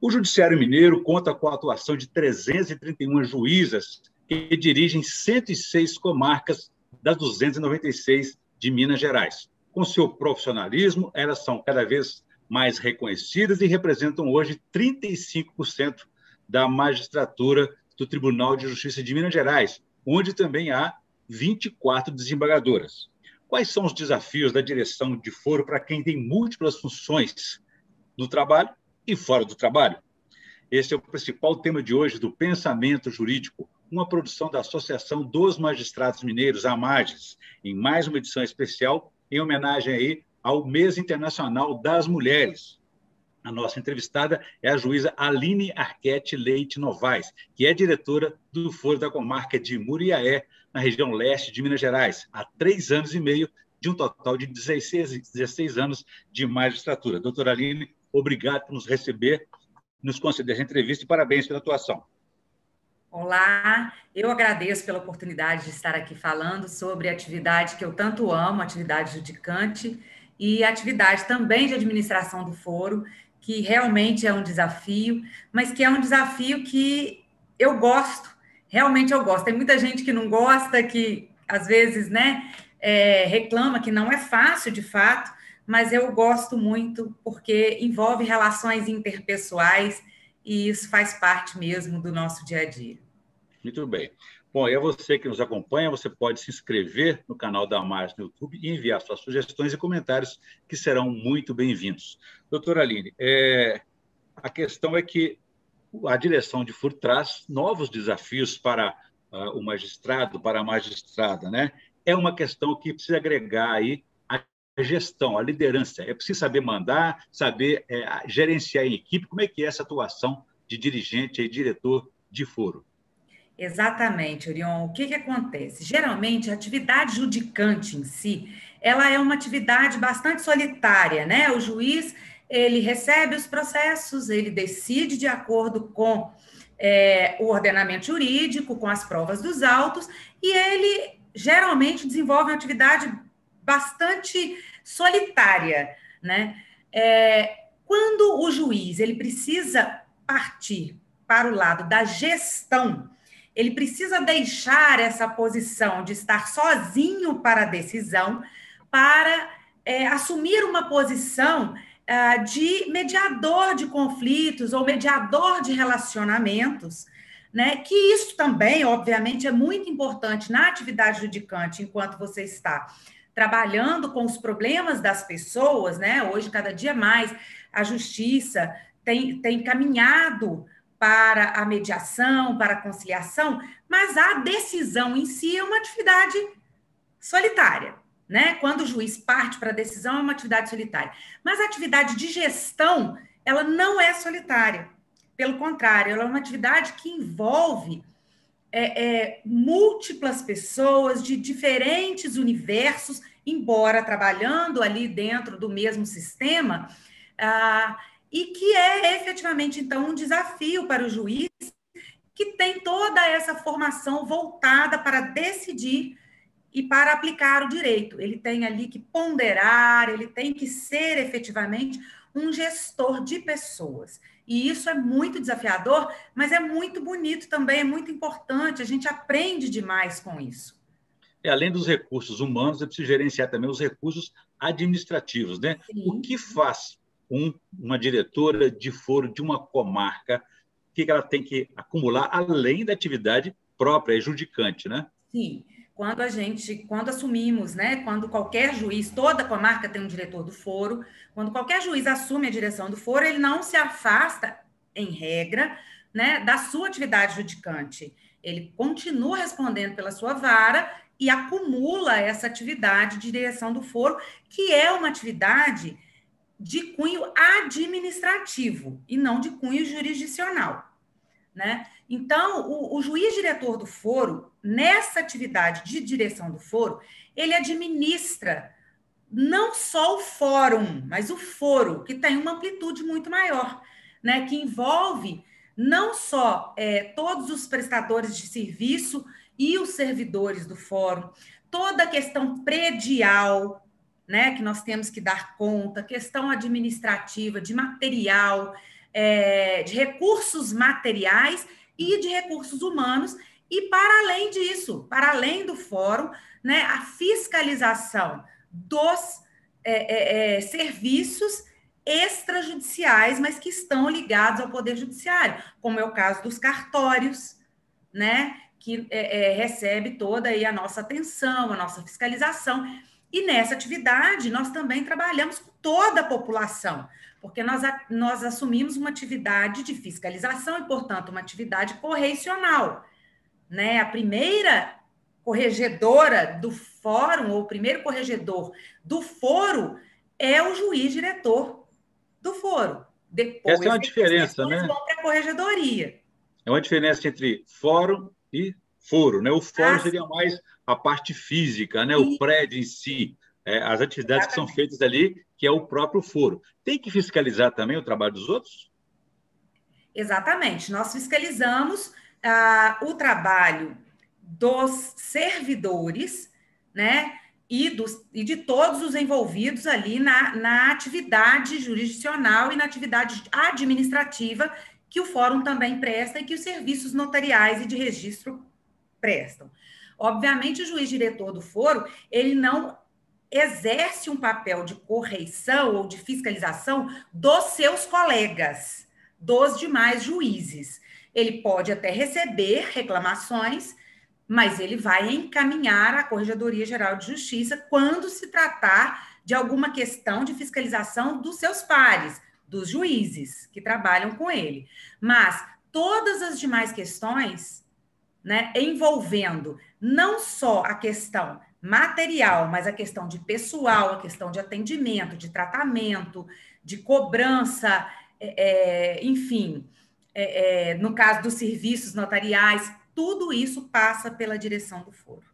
O Judiciário Mineiro conta com a atuação de 331 juízas que dirigem 106 comarcas das 296 de Minas Gerais. Com seu profissionalismo, elas são cada vez mais reconhecidas e representam hoje 35% da magistratura do Tribunal de Justiça de Minas Gerais, onde também há 24 desembargadoras. Quais são os desafios da direção de foro para quem tem múltiplas funções no trabalho e fora do trabalho? Esse é o principal tema de hoje do Pensamento Jurídico, uma produção da Associação dos Magistrados Mineiros, AMAGES, em mais uma edição especial em homenagem aí ao Mês Internacional das Mulheres. A nossa entrevistada é a juíza Aline Arquette Leite Novaes, que é diretora do Foro da Comarca de Muriaé, na região leste de Minas Gerais, há 3 anos e meio, de um total de 16 anos de magistratura. Doutora Aline, obrigado por nos receber, nos conceder essa entrevista e parabéns pela atuação. Olá, eu agradeço pela oportunidade de estar aqui falando sobre a atividade que eu tanto amo, a atividade judicante, e a atividade também de administração do foro, que realmente é um desafio, mas que é um desafio que eu gosto, realmente eu gosto. Tem muita gente que não gosta, que às vezes, reclama que não é fácil de fato, mas eu gosto muito porque envolve relações interpessoais e isso faz parte mesmo do nosso dia a dia. Muito bem. Bom, e a você que nos acompanha, você pode se inscrever no canal da AMAGES no YouTube e enviar suas sugestões e comentários, que serão muito bem-vindos. Doutora Aline, a questão é que a direção de foro traz novos desafios para o magistrado, para a magistrada, né? É uma questão que precisa agregar aí a gestão, a liderança. É preciso saber mandar, saber gerenciar em equipe. Como é que é essa atuação de dirigente e diretor de foro? Exatamente, Orion. O que acontece? Geralmente, a atividade judicante em si, ela é uma atividade bastante solitária, né? O juiz, ele recebe os processos, ele decide de acordo com o ordenamento jurídico, com as provas dos autos, e ele geralmente desenvolve uma atividade bastante solitária, né? Quando o juiz, ele precisa partir para o lado da gestão, ele precisa deixar essa posição de estar sozinho para a decisão, para assumir uma posição de mediador de conflitos ou mediador de relacionamentos, né? Que isso também, obviamente, é muito importante na atividade judicante, enquanto você está trabalhando com os problemas das pessoas, né? Hoje, cada dia mais, a justiça tem caminhado para a mediação, para a conciliação, mas a decisão em si é uma atividade solitária, né? Quando o juiz parte para a decisão, é uma atividade solitária. Mas a atividade de gestão, ela não é solitária. Pelo contrário, ela é uma atividade que envolve múltiplas pessoas de diferentes universos, embora trabalhando ali dentro do mesmo sistema, e que é efetivamente, então, um desafio para o juiz, que tem toda essa formação voltada para decidir e para aplicar o direito. Ele tem ali que ponderar, ele tem que ser efetivamente um gestor de pessoas. E isso é muito desafiador, mas é muito bonito também, é muito importante, a gente aprende demais com isso. Além dos recursos humanos, é preciso gerenciar também os recursos administrativos, né? Sim. O que faz uma diretora de foro de uma comarca, o que ela tem que acumular, além da atividade própria, judicante, né? Sim. Quando assumimos, né? Quando qualquer juiz, toda comarca tem um diretor do foro, quando qualquer juiz assume a direção do foro, ele não se afasta, em regra, né, da sua atividade judicante. Ele continua respondendo pela sua vara e acumula essa atividade de direção do foro, que é uma atividade de cunho administrativo e não de cunho jurisdicional, né? Então, o juiz diretor do foro, nessa atividade de direção do foro, ele administra não só o fórum, mas o foro, que tem uma amplitude muito maior, né? Que envolve não só todos os prestadores de serviço e os servidores do fórum, toda a questão predial, né, que nós temos que dar conta, questão administrativa, de material, de recursos materiais e de recursos humanos. E, para além disso, para além do fórum, né, a fiscalização dos serviços extrajudiciais, mas que estão ligados ao Poder Judiciário, como é o caso dos cartórios, né, que recebe toda aí a nossa atenção, a nossa fiscalização. E nessa atividade, nós também trabalhamos com toda a população, porque nós assumimos uma atividade de fiscalização e, portanto, uma atividade correicional, né? A primeira corregedora do fórum, ou o primeiro corregedor do foro, é o juiz diretor do foro. Depois, essa é uma diferença, né? Vão para a corregedoria. É uma diferença entre fórum e foro, né? O fórum seria mais a parte física, né? O prédio em si, as atividades que são feitas ali, que é o próprio foro. Tem que fiscalizar também o trabalho dos outros? Exatamente. Nós fiscalizamos o trabalho dos servidores, né? E de todos os envolvidos ali na atividade jurisdicional e na atividade administrativa que o fórum também presta e que os serviços notariais e de registro prestam. Obviamente, o juiz diretor do foro, ele não exerce um papel de correição ou de fiscalização dos seus colegas, dos demais juízes. Ele pode até receber reclamações, mas ele vai encaminhar à Corregedoria Geral de Justiça quando se tratar de alguma questão de fiscalização dos seus pares, dos juízes que trabalham com ele. Mas todas as demais questões, né, envolvendo não só a questão material, mas a questão de pessoal, a questão de atendimento, de tratamento, de cobrança, enfim, no caso dos serviços notariais, tudo isso passa pela direção do foro.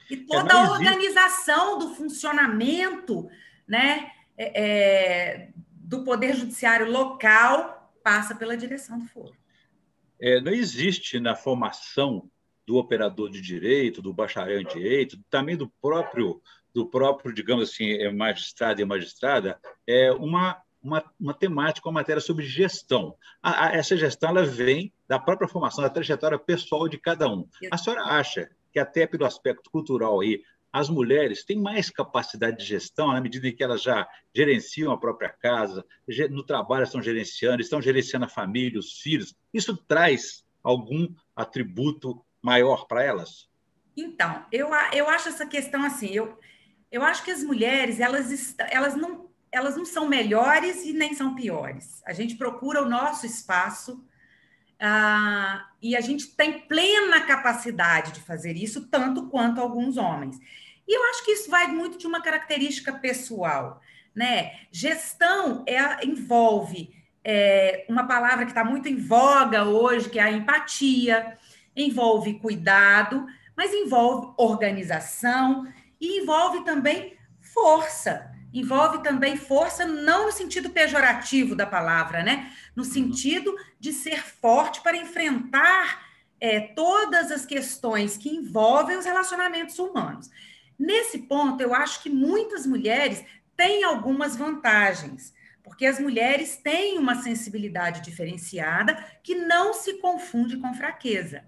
E toda a organização do funcionamento, né, do Poder Judiciário local passa pela direção do foro. Não existe na formação do operador de direito, do bacharel em direito, também do próprio, digamos assim, magistrado e magistrada, uma temática, uma matéria sobre gestão. Essa gestão ela vem da própria formação, da trajetória pessoal de cada um. A senhora acha que, até pelo aspecto cultural aí, as mulheres têm mais capacidade de gestão, na medida em que elas já gerenciam a própria casa, no trabalho estão gerenciando a família, os filhos? Isso traz algum atributo maior para elas? Então, eu acho essa questão assim, eu acho que as mulheres, elas não são melhores e nem são piores. A gente procura o nosso espaço e a gente tem plena capacidade de fazer isso, tanto quanto alguns homens. E eu acho que isso vai muito de uma característica pessoal, né? Gestão envolve uma palavra que está muito em voga hoje, que é a empatia, envolve cuidado, mas envolve organização e envolve também força. Envolve também força, não no sentido pejorativo da palavra, né? No sentido de ser forte para enfrentar todas as questões que envolvem os relacionamentos humanos. Nesse ponto, eu acho que muitas mulheres têm algumas vantagens, porque as mulheres têm uma sensibilidade diferenciada que não se confunde com fraqueza.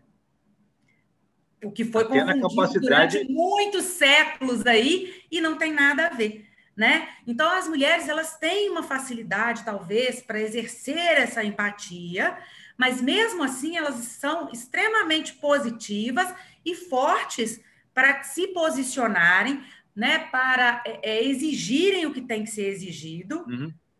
O que foi confundido durante muitos séculos aí e não tem nada a ver, né? Então, as mulheres, elas têm uma facilidade, talvez, para exercer essa empatia, mas, mesmo assim, elas são extremamente positivas e fortes para se posicionarem, né? Para exigirem o que tem que ser exigido,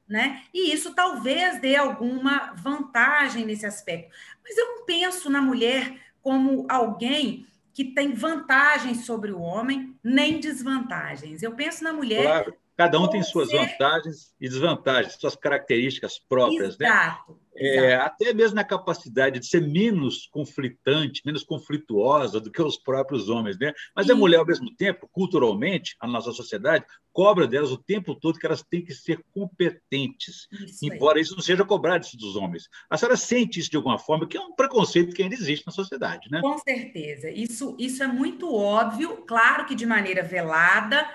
né? E isso talvez dê alguma vantagem nesse aspecto. Mas eu não penso na mulher como alguém que tem vantagens sobre o homem, nem desvantagens. Eu penso na mulher... Claro, cada um tem suas vantagens e desvantagens, suas características próprias, exato, né? Exato. Até mesmo na capacidade de ser menos conflitante, menos conflituosa do que os próprios homens, né? Mas a mulher, ao mesmo tempo, culturalmente, a nossa sociedade cobra delas o tempo todo que elas têm que ser competentes, embora isso não seja cobrado dos homens. A senhora sente isso de alguma forma, que é um preconceito que ainda existe na sociedade, né? Com certeza. Isso é muito óbvio, claro que de maneira velada.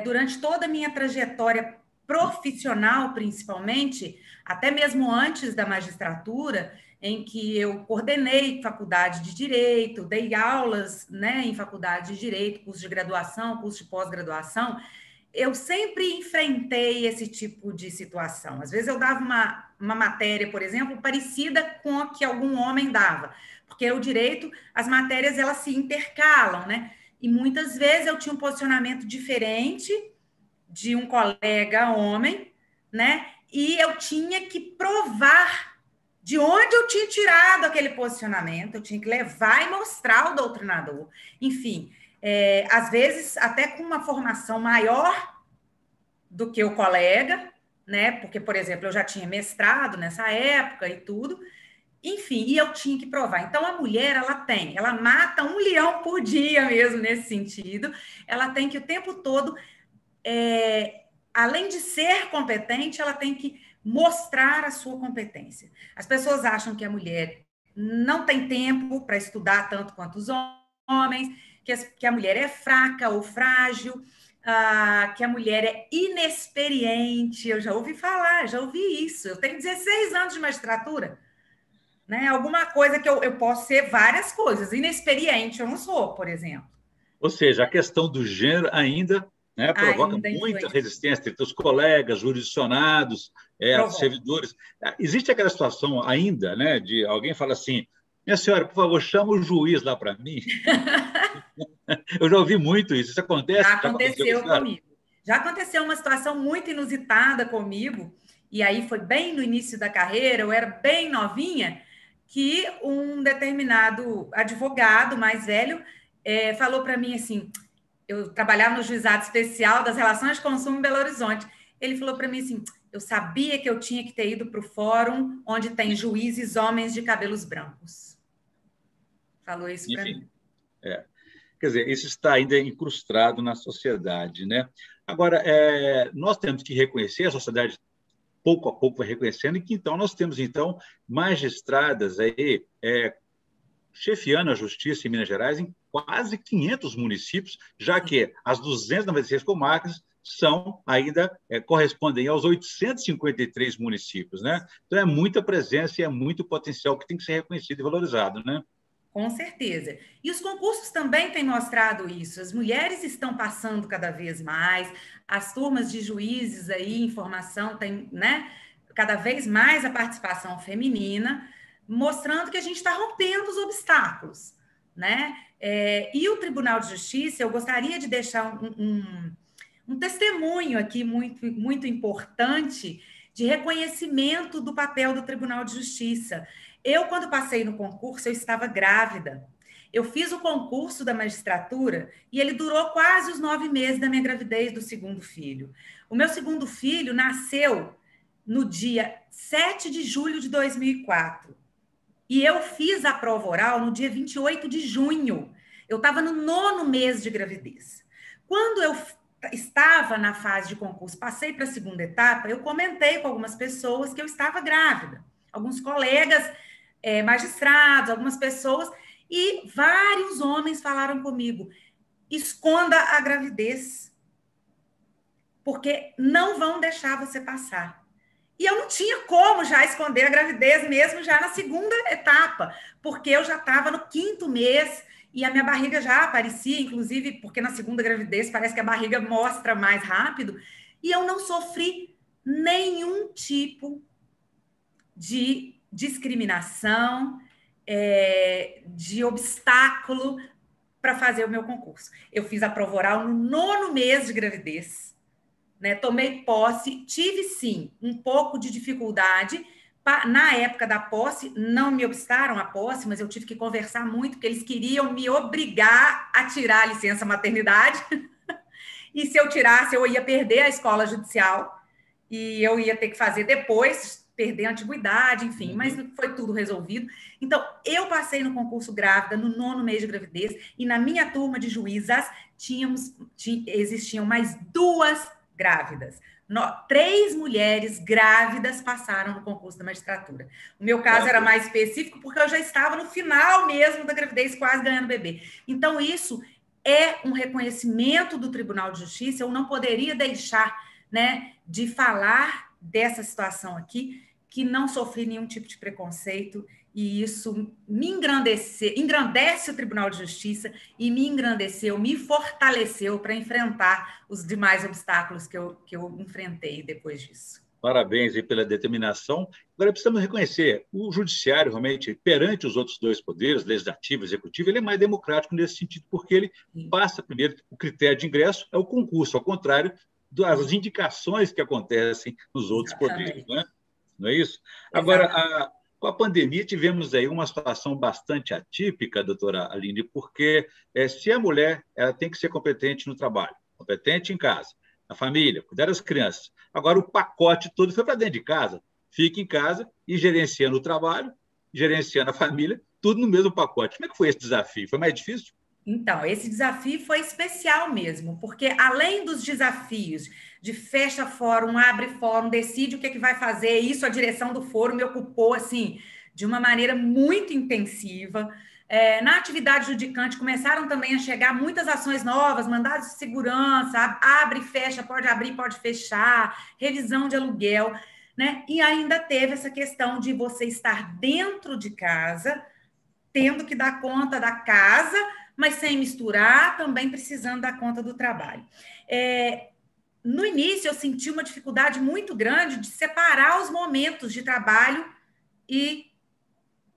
Durante toda a minha trajetória profissional, principalmente, até mesmo antes da magistratura, em que eu coordenei faculdade de Direito, dei aulas, né, em faculdade de Direito, curso de graduação, curso de pós-graduação, eu sempre enfrentei esse tipo de situação. Às vezes eu dava uma matéria, por exemplo, parecida com a que algum homem dava, porque o direito, as matérias, elas se intercalam, né? E muitas vezes eu tinha um posicionamento diferente de um colega homem, né? E eu tinha que provar de onde eu tinha tirado aquele posicionamento, eu tinha que levar e mostrar ao doutrinador. Enfim, às vezes até com uma formação maior do que o colega, né? Porque, por exemplo, eu já tinha mestrado nessa época e tudo. Enfim, e eu tinha que provar. Então, a mulher, ela mata um leão por dia mesmo nesse sentido. Ela tem que o tempo todo, além de ser competente, ela tem que mostrar a sua competência. As pessoas acham que a mulher não tem tempo para estudar tanto quanto os homens, que a mulher é fraca ou frágil, que a mulher é inexperiente. Eu já ouvi falar, já ouvi isso. Eu tenho 16 anos de magistratura, né? Alguma coisa que eu posso ser várias coisas. Inexperiente eu não sou, por exemplo. Ou seja, a questão do gênero ainda, né, provoca Ainda muita influencia. resistência entre os colegas, jurisdicionados, servidores. Existe aquela situação ainda, né, de alguém fala assim: minha senhora, por favor, chama o juiz lá para mim. Eu já ouvi muito isso. Isso acontece? Já aconteceu comigo. Já aconteceu uma situação muito inusitada comigo, e aí foi bem no início da carreira, eu era bem novinha, que um determinado advogado mais velho falou para mim assim, eu trabalhava no Juizado Especial das Relações de Consumo em Belo Horizonte, ele falou para mim assim, eu sabia que eu tinha que ter ido para o fórum onde tem juízes homens de cabelos brancos. Falou isso para mim. Quer dizer, isso está ainda incrustado na sociedade, né? Agora, nós temos que reconhecer, a sociedade pouco a pouco vai reconhecendo, e que então nós temos então magistradas aí chefiando a justiça em Minas Gerais em quase 500 municípios, já que as 296 comarcas são ainda correspondem aos 853 municípios, né? Então é muita presença e é muito potencial que tem que ser reconhecido e valorizado, né? Com certeza. E os concursos também têm mostrado isso. As mulheres estão passando cada vez mais, as turmas de juízes aí em formação têm, né, cada vez mais a participação feminina, mostrando que a gente está rompendo os obstáculos, né? E o Tribunal de Justiça, eu gostaria de deixar um testemunho aqui muito, muito importante de reconhecimento do papel do Tribunal de Justiça. Eu, quando passei no concurso, eu estava grávida. Eu fiz o concurso da magistratura e ele durou quase os 9 meses da minha gravidez do segundo filho. O meu segundo filho nasceu no dia 7 de julho de 2004. E eu fiz a prova oral no dia 28 de junho. Eu estava no 9º mês de gravidez. Quando eu estava na fase de concurso, passei para a segunda etapa, eu comentei com algumas pessoas que eu estava grávida. Alguns colegas magistrados, algumas pessoas, e vários homens falaram comigo, esconda a gravidez, porque não vão deixar você passar. E eu não tinha como já esconder a gravidez, mesmo já na segunda etapa, porque eu já estava no 5º mês, e a minha barriga já aparecia, inclusive, porque na segunda gravidez parece que a barriga mostra mais rápido, e eu não sofri nenhum tipo de discriminação, de obstáculo para fazer o meu concurso. Eu fiz a prova oral no 9º mês de gravidez, né? Tomei posse, tive sim um pouco de dificuldade. Na época da posse, não me obstaram a posse, mas eu tive que conversar muito, porque eles queriam me obrigar a tirar a licença maternidade. E se eu tirasse, eu ia perder a escola judicial e eu ia ter que fazer depois, perder a antiguidade, enfim, mas foi tudo resolvido. Então, eu passei no concurso grávida, no 9º mês de gravidez, e na minha turma de juízas existiam mais 2 grávidas. 3 mulheres grávidas passaram no concurso da magistratura. O meu caso era mais específico, porque eu já estava no final mesmo da gravidez, quase ganhando bebê. Então, isso é um reconhecimento do Tribunal de Justiça, eu não poderia deixar né, de falar dessa situação aqui, que não sofri nenhum tipo de preconceito, e isso me engrandece o Tribunal de Justiça e me engrandeceu, me fortaleceu para enfrentar os demais obstáculos que eu enfrentei depois disso. Parabéns aí pela determinação. Agora, precisamos reconhecer, o judiciário, realmente, perante os outros dois poderes, legislativo e executivo, ele é mais democrático nesse sentido, porque ele passa, primeiro, o critério de ingresso é o concurso, ao contrário das indicações que acontecem nos outros poderes, não é? Não é isso? Agora, com a pandemia, tivemos aí uma situação bastante atípica, doutora Aline, porque se a mulher ela tem que ser competente no trabalho, competente em casa, na família, cuidar das crianças. Agora, o pacote todo foi para dentro de casa. Fica em casa e gerenciando o trabalho, gerenciando a família, tudo no mesmo pacote. Como é que foi esse desafio? Foi mais difícil? Então, esse desafio foi especial mesmo, porque além dos desafios de fecha fórum, abre fórum, decide o que é que vai fazer, isso a direção do fórum me ocupou assim de uma maneira muito intensiva. Na atividade judicante começaram também a chegar muitas ações novas, mandados de segurança, abre e fecha, pode abrir, pode fechar, revisão de aluguel, né? E ainda teve essa questão de você estar dentro de casa, tendo que dar conta da casa, mas sem misturar, também precisando dar conta do trabalho. No início, eu senti uma dificuldade muito grande de separar os momentos de trabalho e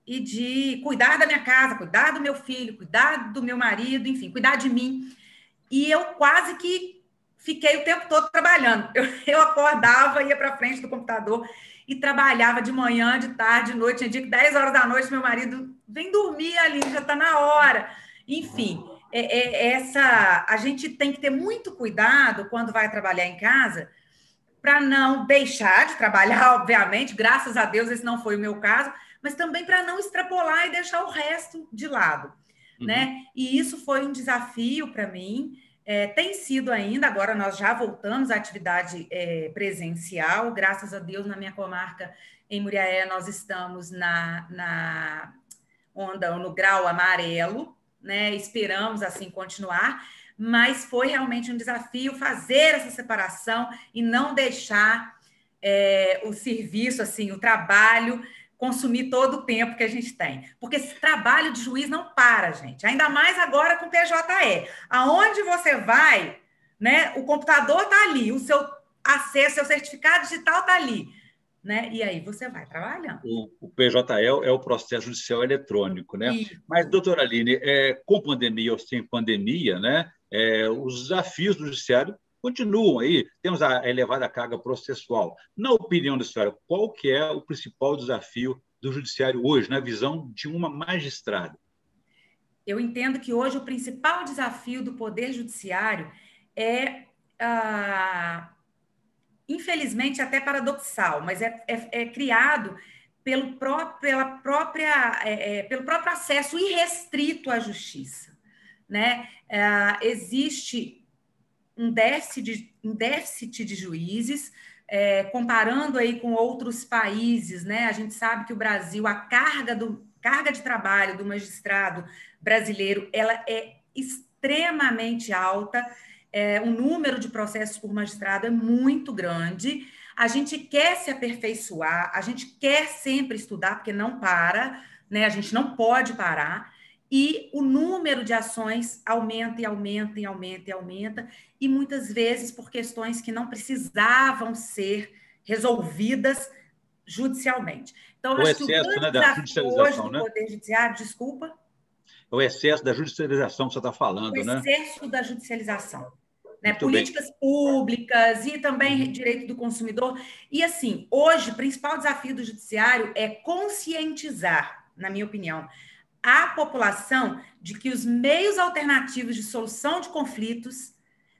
de cuidar da minha casa, cuidar do meu filho, cuidar do meu marido, enfim, cuidar de mim. E eu quase que fiquei o tempo todo trabalhando. Eu acordava, ia para frente do computador e trabalhava de manhã, de tarde, de noite. Tinha dia que 10 horas da noite, meu marido vem dormir ali, já está na hora. Enfim, a gente tem que ter muito cuidado quando vai trabalhar em casa para não deixar de trabalhar, obviamente, graças a Deus esse não foi o meu caso, mas também para não extrapolar e deixar o resto de lado, né? E isso foi um desafio para mim, tem sido ainda, agora nós já voltamos à atividade presencial, graças a Deus na minha comarca, em Muriaé, nós estamos no grau amarelo, né? Esperamos assim continuar, mas foi realmente um desafio fazer essa separação e não deixar o serviço, assim, o trabalho consumir todo o tempo que a gente tem. Porque esse trabalho de juiz não para, gente. Ainda mais agora com o PJE. Aonde você vai, né? O computador está ali, o seu acesso, seu certificado digital está ali, né? E aí você vai trabalhando. O PJE é o processo judicial eletrônico, né? Isso. Mas, doutora Aline, com pandemia ou sem pandemia, né? Os desafios do judiciário continuam aí, temos a elevada carga processual. Na opinião da senhora, qual que é o principal desafio do judiciário hoje, na visão de uma magistrada? Eu entendo que hoje o principal desafio do Poder Judiciário infelizmente, até paradoxal, mas é criado pelo próprio acesso irrestrito à justiça, né? Existe um déficit de juízes, comparando aí com outros países, né? A gente sabe que o Brasil, a carga de trabalho do magistrado brasileiro, ela é extremamente alta, o número de processos por magistrado é muito grande, a gente quer se aperfeiçoar, a gente quer sempre estudar, porque não para, né? A gente não pode parar, e o número de ações aumenta e aumenta e aumenta e aumenta, e muitas vezes por questões que não precisavam ser resolvidas judicialmente. Então, O excesso, né, da judicialização, do Poder Judiciário, desculpa. O excesso da judicialização que você está falando, né? O excesso da judicialização. Né? Políticas públicas e também direito do consumidor. E, assim, hoje, o principal desafio do judiciário é conscientizar, na minha opinião, a população de que os meios alternativos de solução de conflitos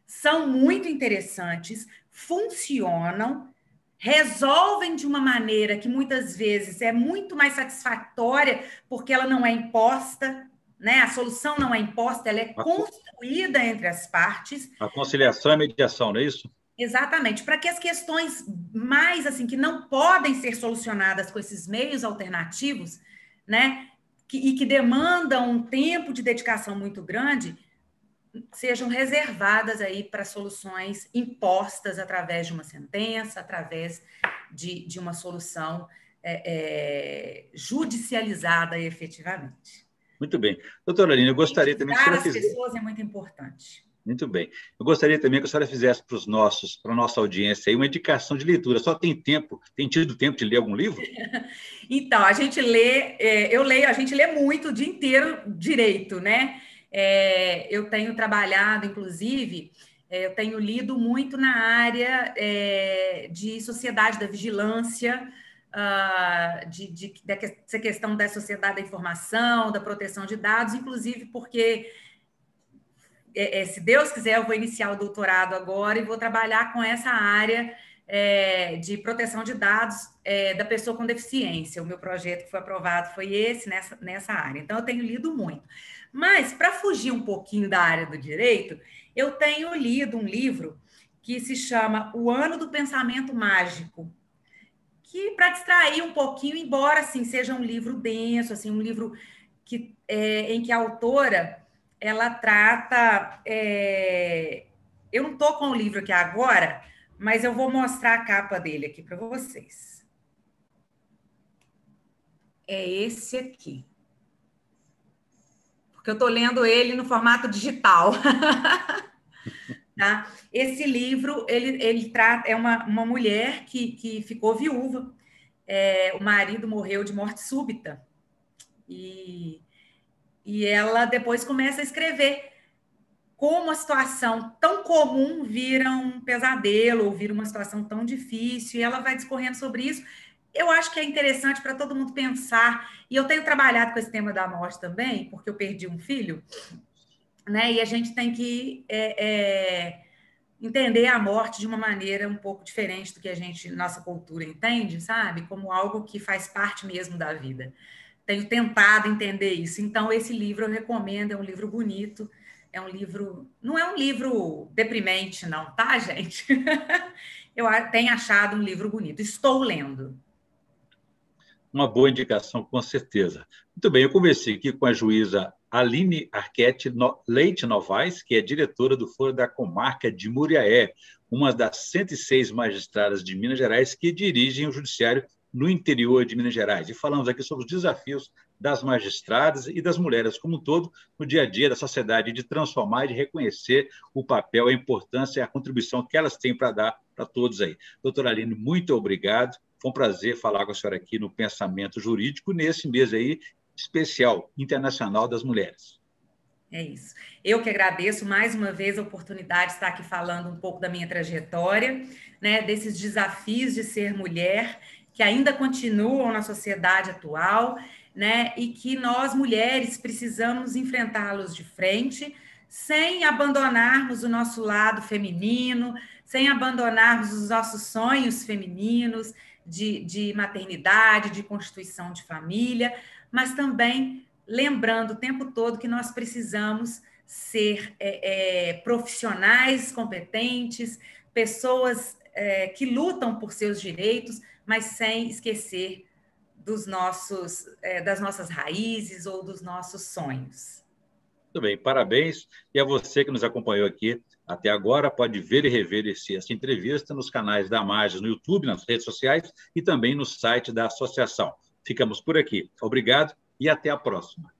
são muito interessantes, funcionam, resolvem de uma maneira que muitas vezes é muito mais satisfatória, porque ela não é imposta, né? A solução não é imposta, ela é construída entre as partes. A conciliação e a mediação, não é isso? Exatamente, para que as questões mais assim que não podem ser solucionadas com esses meios alternativos, né? E que demandam um tempo de dedicação muito grande, sejam reservadas aí para soluções impostas através de uma sentença, através de uma solução judicializada efetivamente. Muito bem. Doutora Aline, eu gostaria também que a senhora fizesse... as pessoas é muito importante. Muito bem. Eu gostaria também que a senhora fizesse para a nossa audiência aí uma indicação de leitura. Só tem tido tempo de ler algum livro? Então, a gente lê, a gente lê muito o dia inteiro direito, né? Eu tenho trabalhado, inclusive, eu tenho lido muito na área de sociedade da vigilância, dessa questão da sociedade da informação, da proteção de dados, inclusive porque, se Deus quiser, eu vou iniciar o doutorado agora e vou trabalhar com essa área de proteção de dados da pessoa com deficiência. O meu projeto que foi aprovado foi esse, nessa área. Então, eu tenho lido muito. Mas, para fugir um pouquinho da área do direito, eu tenho lido um livro que se chama O Ano do Pensamento Mágico, que, para distrair um pouquinho, embora assim, seja um livro denso, assim, um livro em que a autora ela trata... eu não estou com o livro aqui agora, mas eu vou mostrar a capa dele aqui para vocês. É esse aqui. Porque eu estou lendo ele no formato digital. Tá? Esse livro, ele trata... É uma mulher que ficou viúva. O marido morreu de morte súbita. E ela depois começa a escrever como uma situação tão comum vira um pesadelo, ou vira uma situação tão difícil, e ela vai discorrendo sobre isso. Eu acho que é interessante para todo mundo pensar, e eu tenho trabalhado com esse tema da morte também, porque eu perdi um filho, né? E a gente tem que entender a morte de uma maneira um pouco diferente do que nossa cultura entende, sabe? Como algo que faz parte mesmo da vida. Tenho tentado entender isso. Então, esse livro eu recomendo, é um livro bonito, é um livro... Não é um livro deprimente, não, tá, gente? Eu tenho achado um livro bonito. Estou lendo. Uma boa indicação, com certeza. Muito bem, eu conversei aqui com a juíza Aline Arquette Leite Novaes, que é diretora do Foro da Comarca de Muriaé, uma das 106 magistradas de Minas Gerais que dirigem o judiciário no interior de Minas Gerais. E falamos aqui sobre os desafios das magistradas e das mulheres como um todo no dia a dia da sociedade, de transformar e de reconhecer o papel, a importância e a contribuição que elas têm para dar para todos aí. Doutora Aline, muito obrigado. Foi um prazer falar com a senhora aqui no Pensamento Jurídico, nesse mês aí especial, Internacional das Mulheres. É isso. Eu que agradeço mais uma vez a oportunidade de estar aqui falando um pouco da minha trajetória, né, desses desafios de ser mulher, que ainda continuam na sociedade atual, né, e que nós, mulheres, precisamos enfrentá-los de frente, sem abandonarmos o nosso lado feminino, sem abandonarmos os nossos sonhos femininos de maternidade, de constituição de família, mas também lembrando o tempo todo que nós precisamos ser profissionais competentes, pessoas que lutam por seus direitos, mas sem esquecer das nossas raízes ou dos nossos sonhos. Muito bem, parabéns. E a você que nos acompanhou aqui até agora, pode ver e rever essa entrevista nos canais da Magis, no YouTube, nas redes sociais e também no site da associação. Ficamos por aqui. Obrigado e até a próxima.